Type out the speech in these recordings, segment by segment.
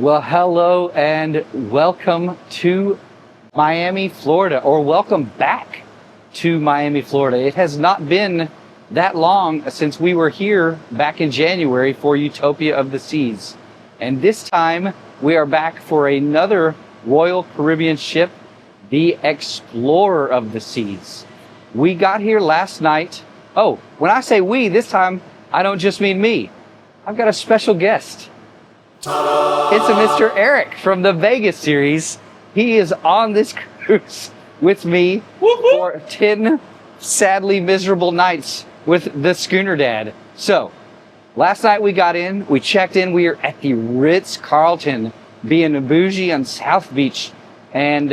Well, hello and welcome to Miami, Florida, or welcome back to Miami, Florida. It has not been that long since we were here back in January for Utopia of the Seas. And this time we are back for another Royal Caribbean ship, the Explorer of the Seas. We got here last night. Oh, when I say we, this time I don't just mean me. I've got a special guest. Ta-da! It's a Mr. Eric from the Vegas series. He is on this cruise with me for 10 sadly miserable nights with the Schooner Dad. So, last night we got in, we checked in, we are at the Ritz Carlton, being a boujee on Southbeach, and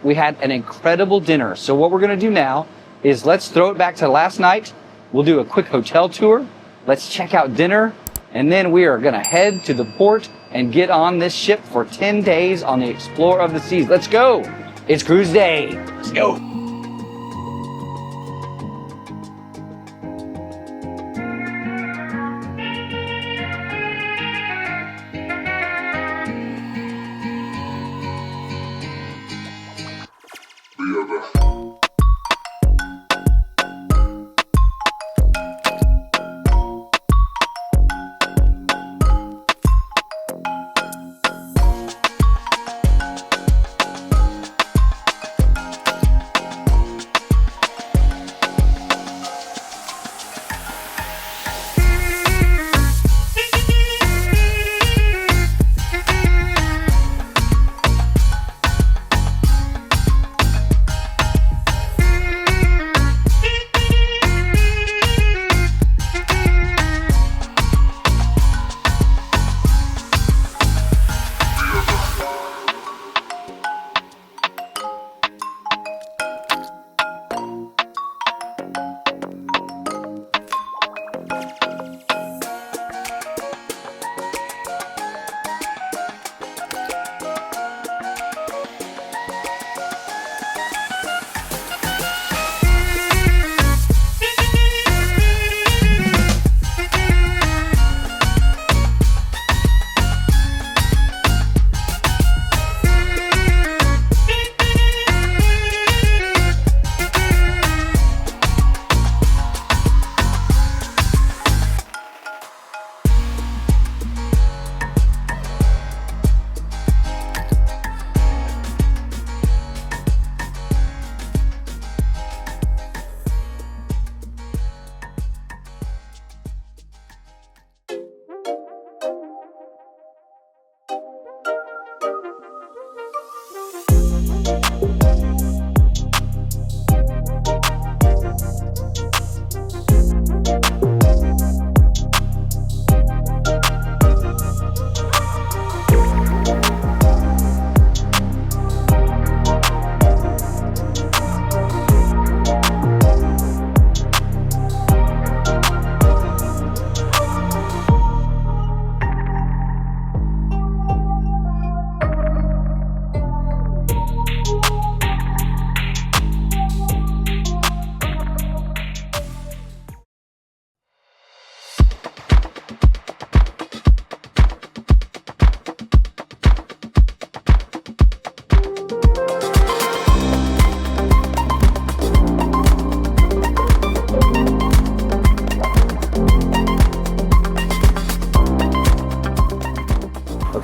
we had an incredible dinner. So what we're gonna do now is let's throw it back to last night. We'll do a quick hotel tour. Let's check out dinner. And then we are gonna head to the port and get on this ship for 10 days on the Explorer of the Seas. Let's go. It's cruise day. Let's go.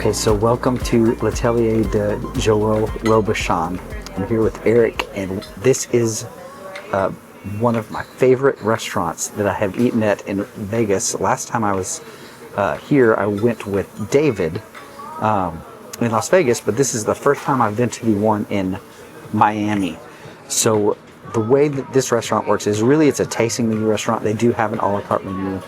Okay, so welcome to L'Atelier de Joël Robuchon. I'm here with Eric, and this is one of my favorite restaurants that I have eaten at in Vegas. Last time I was here, I went with David in Las Vegas, but this is the first time I've been to the one in Miami. So the way that this restaurant works is really it's a tasting menu restaurant. They do have an a la carte menu,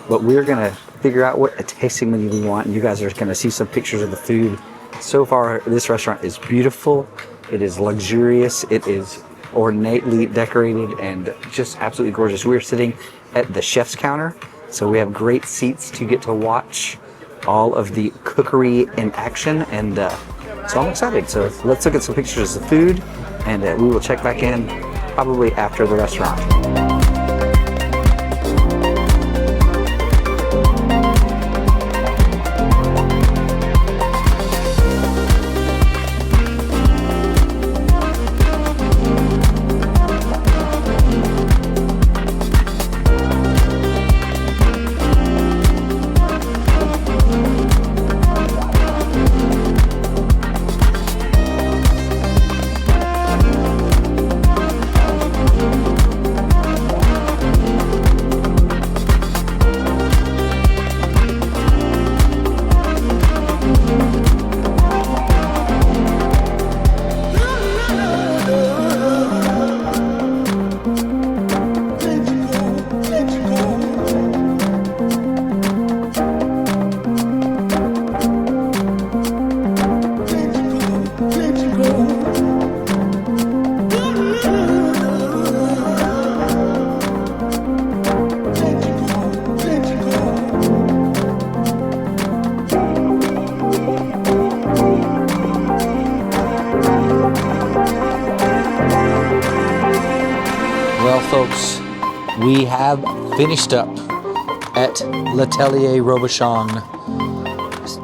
but we're gonna figure out what a tasting menu we want, and you guys are gonna see some pictures of the food. So far, this restaurant is beautiful. It is luxurious. It is ornately decorated and just absolutely gorgeous. We're sitting at the chef's counter, so we have great seats to get to watch all of the cookery in action, and so I'm excited. So let's look at some pictures of the food, and we will check back in probably after the restaurant. we have finished up at L'Atelier Robuchon.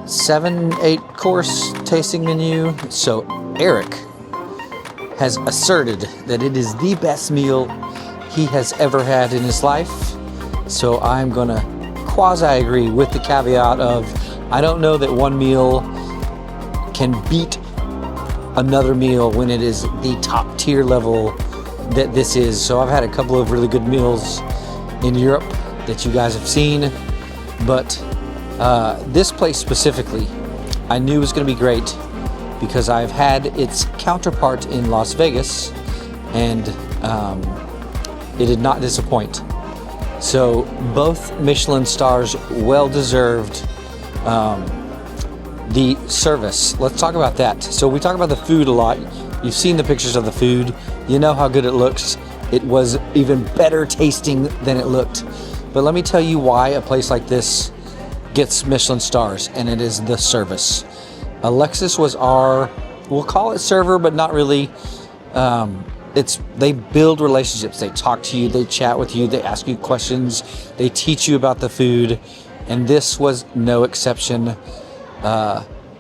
7-8 course tasting menu. So Eric has asserted that it is the best meal he has ever had in his life. So I'm gonna quasi agree with the caveat of I don't know that one meal can beat another meal when it is the top tier level that this is. So I've had a couple of really good meals in Europe that you guys have seen, but this place specifically I knew was going to be great because I've had its counterpart in Las Vegas and it did not disappoint. So both Michelin stars, well deserved. The service, let's talk about that. So we talk about the food a lot. You've seen the pictures of the food. You know how good it looks. It was even better tasting than it looked. But let me tell you why a place like this gets Michelin stars, and it is the service. Alexis was our, we'll call it server, but not really. They build relationships. They talk to you, they chat with you, they ask you questions, they teach you about the food, and this was no exception.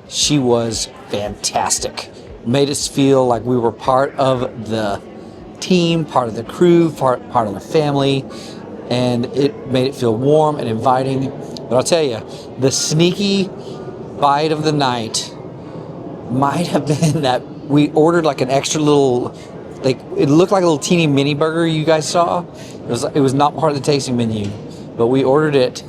She was fantastic. Made us feel like we were part of the team, part of the crew, part of the family, and it made it feel warm and inviting. But I'll tell you, the sneaky bite of the night might have been that we ordered like an extra little, like it looked like a little teeny mini burger you guys saw. It was not part of the tasting menu, but we ordered it,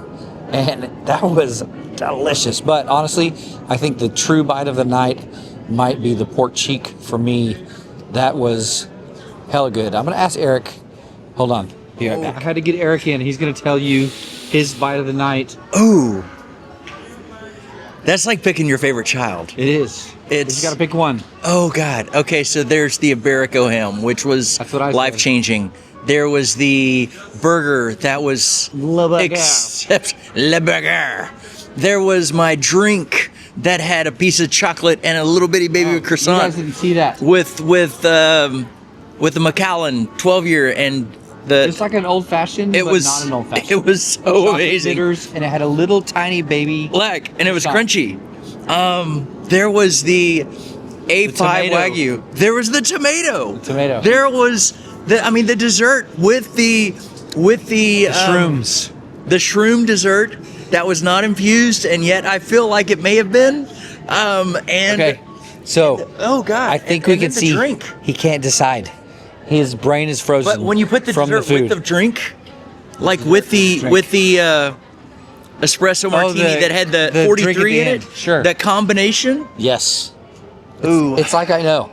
and that was delicious. But honestly, I think the true bite of the night might be the pork cheek for me. That was hella good. I'm gonna ask Eric. Hold on. Here, I had to get Eric in. He's gonna tell you his bite of the night. Ooh, that's like picking your favorite child. It is. You gotta pick one. Oh God. Okay, so there's the Iberico ham, which was life changing. There was the burger that was Le burger. There was my drink that had a piece of chocolate and a little bitty baby croissant. You guys didn't see that. With the Macallan 12-year and the. It's like an old fashioned. It was not an old fashioned. It was so amazing. Bitters, and it had a little tiny baby leg, and it was crunchy. There was the A5 Wagyu. There was the tomato. There was the dessert with the shrooms. The shroom dessert that was not infused, and yet I feel like it may have been. Okay, so oh God, I think we can see drink. He can't decide. His brain is frozen. But when you put the dessert with the drink, like with the espresso martini that had the 43 in it, sure, that combination. Yes. Ooh, it's like I know.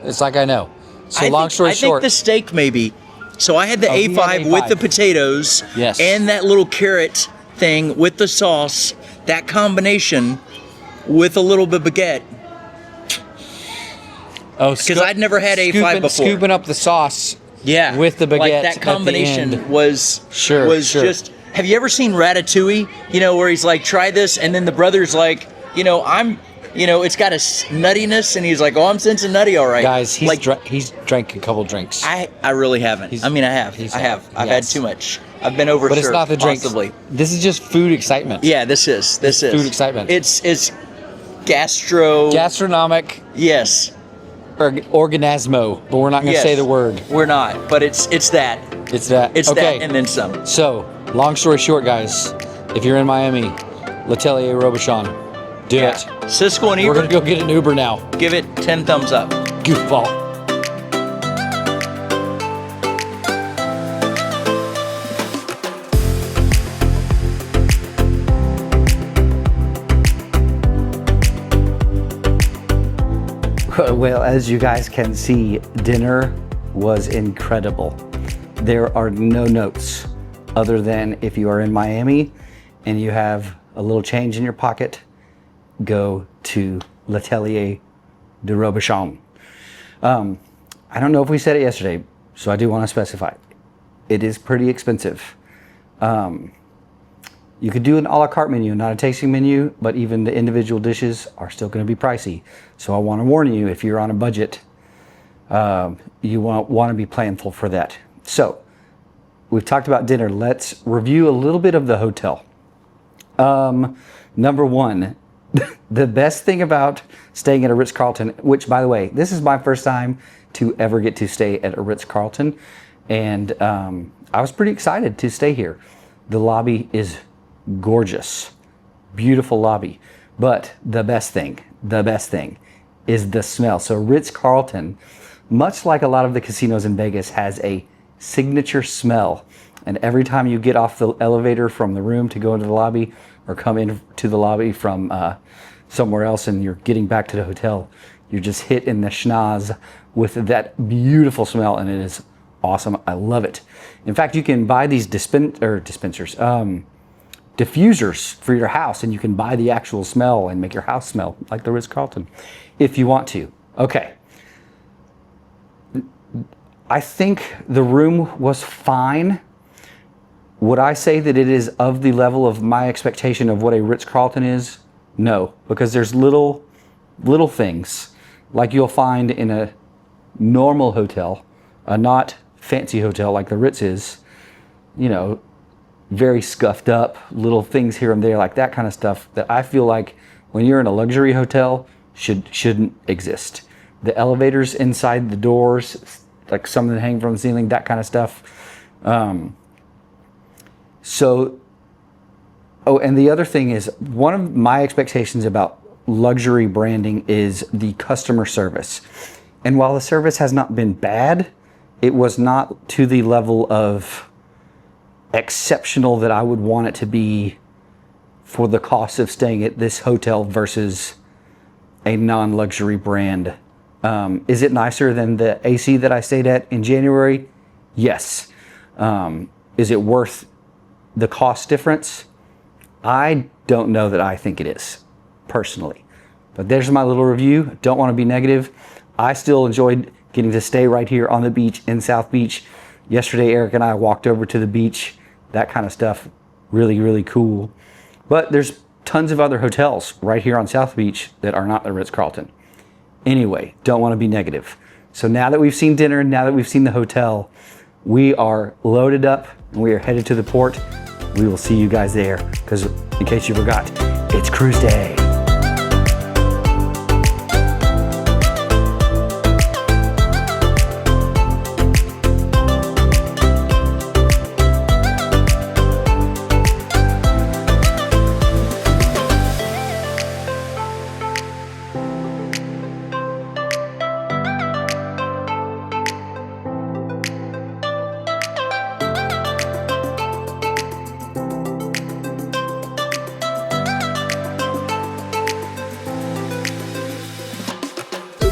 So long story short, I think the steak maybe. So I had the A5 with the potatoes, yes, and that little carrot thing with the sauce. That combination with a little bit of baguette. Oh, because I'd never had A5 before. Scooping up the sauce. Yeah, with the baguette. Like that combination was sure. Just. Have you ever seen Ratatouille? You know, where he's like, try this, and then the brother's like, it's got a nuttiness, and he's like, oh, I'm sensing nutty, all right. Guys, he's drank a couple drinks. I really haven't. I have. I've had too much. I've been overserved. But it's not the drinks. Possibly. This is just food excitement. Yeah, this is food excitement. It's gastronomic. Yes. Orgasmo, but we're not going to say the word. We're not, but it's that. It's that. It's that, and then some. So, long story short, guys, if you're in Miami, L'Atelier Robuchon, do it. Siskel and Ebert. We're going to go get an Uber now. Give it 10 thumbs up. Goofball. Well, as you guys can see, dinner was incredible. There are no notes other than if you are in Miami and you have a little change in your pocket, go to L'Atelier de Robuchon. I don't know if we said it yesterday, so I do want to specify. It is pretty expensive. You could do an a la carte menu, not a tasting menu, but even the individual dishes are still going to be pricey. So I want to warn you, if you're on a budget, you want to be planful for that. So we've talked about dinner. Let's review a little bit of the hotel. Number one, the best thing about staying at a Ritz Carlton, which by the way, this is my first time to ever get to stay at a Ritz Carlton. And I was pretty excited to stay here. The lobby is gorgeous, beautiful lobby. But the best thing is the smell. So Ritz Carlton, much like a lot of the casinos in Vegas, has a signature smell. And every time you get off the elevator from the room to go into the lobby or come into the lobby from somewhere else and you're getting back to the hotel, you're just hit in the schnoz with that beautiful smell, and it is awesome. I love it. In fact, you can buy these diffusers for your house, and you can buy the actual smell and make your house smell like the Ritz Carlton if you want to. Okay. I think the room was fine. Would I say that it is of the level of my expectation of what a Ritz Carlton is? No, because there's little things like you'll find in a normal hotel, a not fancy hotel like the Ritz is, you know, very scuffed up, little things here and there, like that kind of stuff that I feel like when you're in a luxury hotel shouldn't exist. The elevators inside the doors, like some that hang from the ceiling, that kind of stuff. And the other thing is, one of my expectations about luxury branding is the customer service. And while the service has not been bad, it was not to the level of exceptional that I would want it to be for the cost of staying at this hotel versus a non-luxury brand. Is it nicer than the AC that I stayed at in January? Yes. Is it worth the cost difference? I don't know that I think it is, personally. But there's my little review. Don't want to be negative. I still enjoyed getting to stay right here on the beach in South Beach. Yesterday, Eric and I walked over to the beach. That kind of stuff, really, really cool. But there's tons of other hotels right here on South Beach that are not the Ritz Carlton. Anyway, don't want to be negative. So now that we've seen dinner, now that we've seen the hotel, we are loaded up and we are headed to the port. We will see you guys there, because in case you forgot, it's cruise day.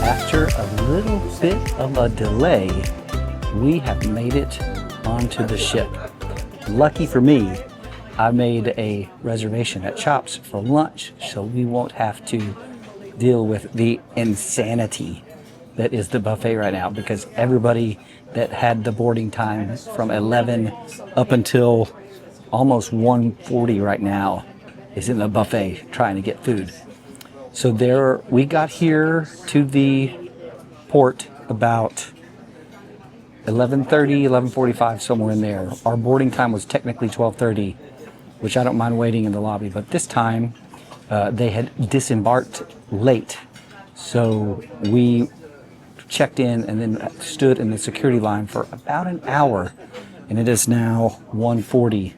After a little bit of a delay, we have made it onto the ship. Lucky for me, I made a reservation at Chops for lunch, so we won't have to deal with the insanity that is the buffet right now, because everybody that had the boarding time from 11 up until almost 1:40 right now is in the buffet trying to get food. So we got here to the port about 11:30, 11:45, somewhere in there. Our boarding time was technically 12:30, which I don't mind waiting in the lobby, but this time they had disembarked late. So we checked in and then stood in the security line for about an hour, and it is now 1:40,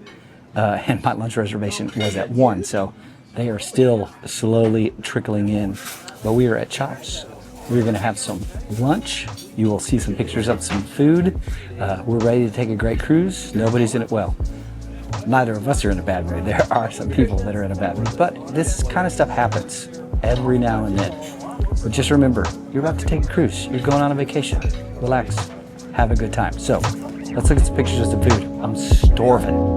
and my lunch reservation was at 1, so they are still slowly trickling in. But we are at Chops. We're gonna have some lunch. You will see some pictures of some food. We're ready to take a great cruise. Nobody's in it well. Neither of us are in a bad mood. There are some people that are in a bad mood, but this kind of stuff happens every now and then. But just remember, you're about to take a cruise. You're going on a vacation. Relax, have a good time. So let's look at some pictures of some food. I'm starving.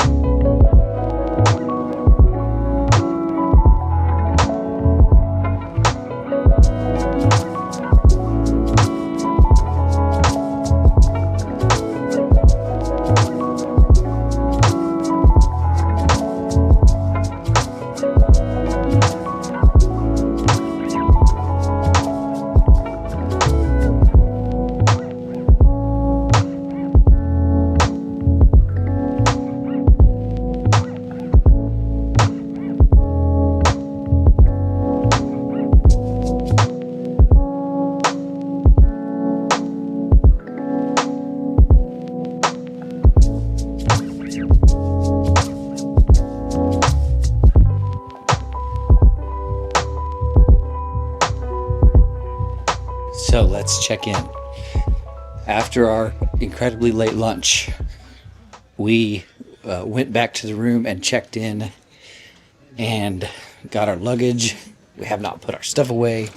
let's check in. After our incredibly late lunch, we went back to the room and checked in and got our luggage. We have not put our stuff away.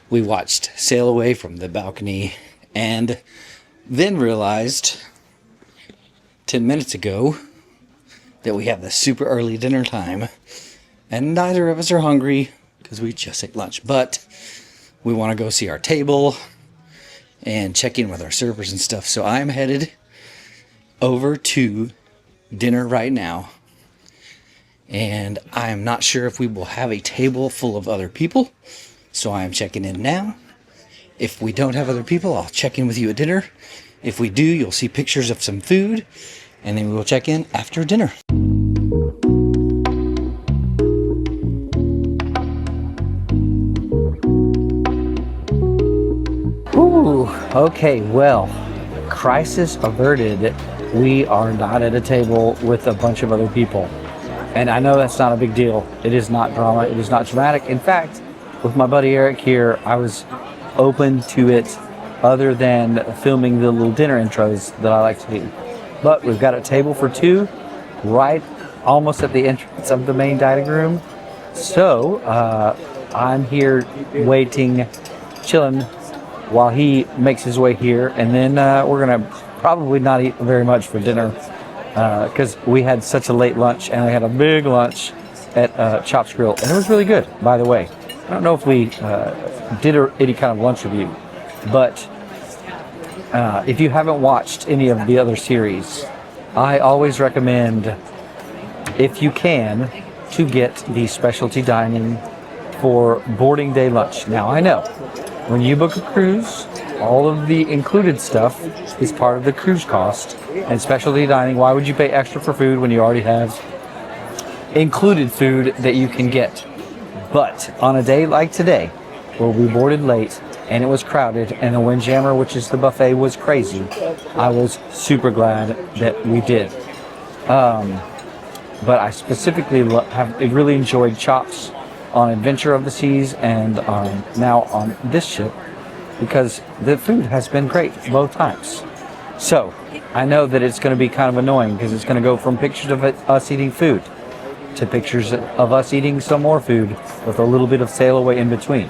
We watched Sail Away from the balcony and then realized 10 minutes ago that we have the super early dinner time and neither of us are hungry because we just ate lunch, but we want to go see our table and check in with our servers and stuff. So I'm headed over to dinner right now, and I'm not sure if we will have a table full of other people, so I am checking in now. If we don't have other people, I'll check in with you at dinner. If we do, you'll see pictures of some food, and then we will check in after dinner. Ooh, okay, well, crisis averted. We are not at a table with a bunch of other people. And I know that's not a big deal. It is not drama. It is not dramatic. In fact, with my buddy Eric here, I was open to it other than filming the little dinner intros that I like to do. But we've got a table for two right almost at the entrance of the main dining room. So I'm here waiting, chilling while he makes his way here. And then we're going to probably not eat very much for dinner because we had such a late lunch and we had a big lunch at Chops Grill. And it was really good, by the way. I don't know if we did any kind of lunch review, but if you haven't watched any of the other series, I always recommend, if you can, to get the specialty dining for boarding day lunch. Now, I know when you book a cruise, all of the included stuff is part of the cruise cost. And specialty dining, why would you pay extra for food when you already have included food that you can get? But on a day like today, where we boarded late and it was crowded and the Windjammer, which is the buffet, was crazy, I was super glad that we did. But I specifically have really enjoyed Chops on Adventure of the Seas and now on this ship, because the food has been great both times. So I know that it's going to be kind of annoying because it's going to go from pictures of us eating food to pictures of us eating some more food with a little bit of Sail Away in between.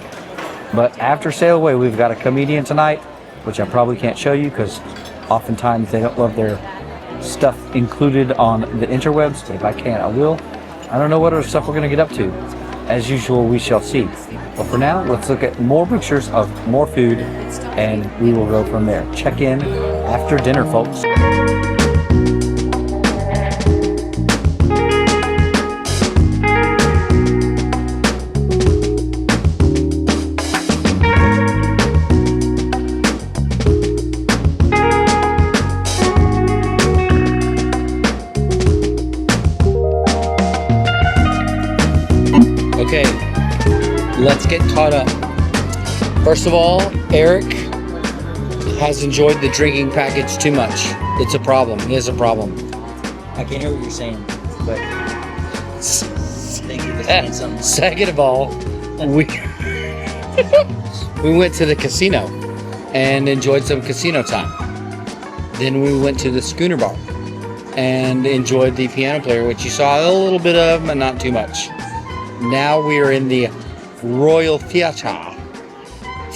But after Sail Away, we've got a comedian tonight, which I probably can't show you because oftentimes they don't love their stuff included on the interwebs, but if I can, I will. I don't know what other stuff we're going to get up to. As usual, we shall see. But for now, let's look at more pictures of more food, and we will go from there. Check in after dinner, folks. Okay, let's get caught up. First of all, Eric has enjoyed the drinking package too much. It's a problem. He has a problem. I can't hear what you're saying, but thank you for saying something. Second of all, we went to the casino and enjoyed some casino time. Then we went to the Schooner Bar and enjoyed the piano player, which you saw a little bit of, but not too much. Now we are in the Royal Theatre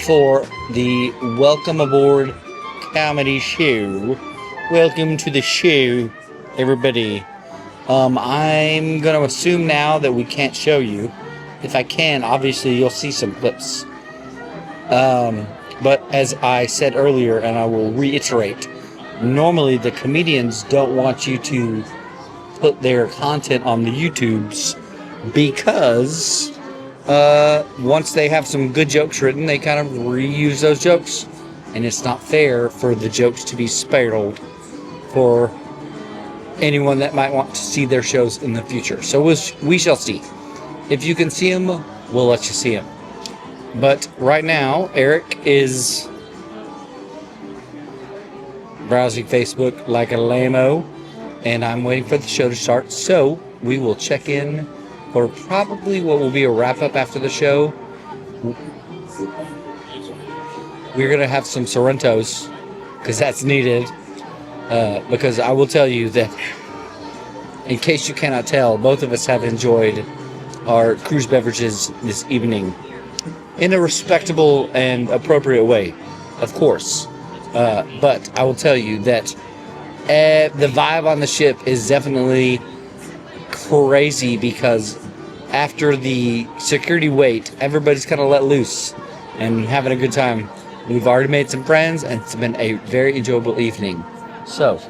for the Welcome Aboard comedy show. Welcome to the show, everybody. I'm going to assume now that we can't show you. If I can, obviously you'll see some clips. But as I said earlier, and I will reiterate, normally the comedians don't want you to put their content on the YouTubes because once they have some good jokes written, they kind of reuse those jokes. And it's not fair for the jokes to be spoiled for anyone that might want to see their shows in the future. So we shall see. If you can see them, we'll let you see them. But right now, Eric is browsing Facebook like a lame-o, and I'm waiting for the show to start. So we will check in for probably what will be a wrap-up after the show. we're gonna have some Sorrentos because that's needed. Because I will tell you that, in case you cannot tell, both of us have enjoyed our cruise beverages this evening in a respectable and appropriate way, of course. But I will tell you that the vibe on the ship is definitely crazy because after the security wait, everybody's kind of let loose and having a good time. We've already made some friends, and it's been a very enjoyable evening. So,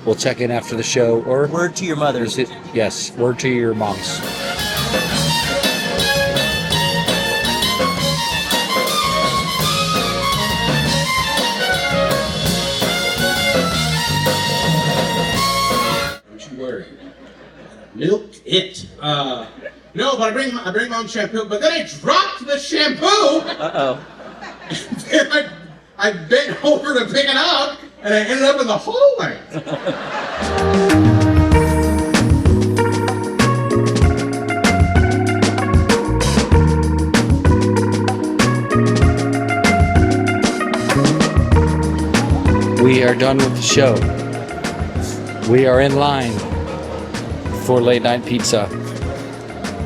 we'll check in after the show. Or word to your mothers. Yes, word to your moms. Don't you worry. Milk it. No, but I bring my own shampoo, but then I dropped the shampoo! Uh-oh. And I bent over to pick it up, and I ended up in the hallway. We are done with the show. We are in line for late night pizza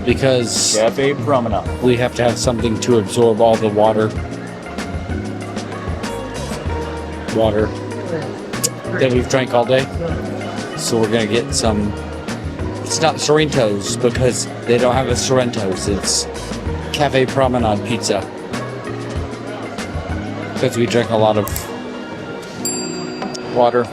because Cafe Promenade. we have to have something to absorb all the water that we've drank all day. So we're gonna get some. It's not Sorrentos because they don't have a Sorrentos. It's Cafe Promenade pizza because we drank a lot of water.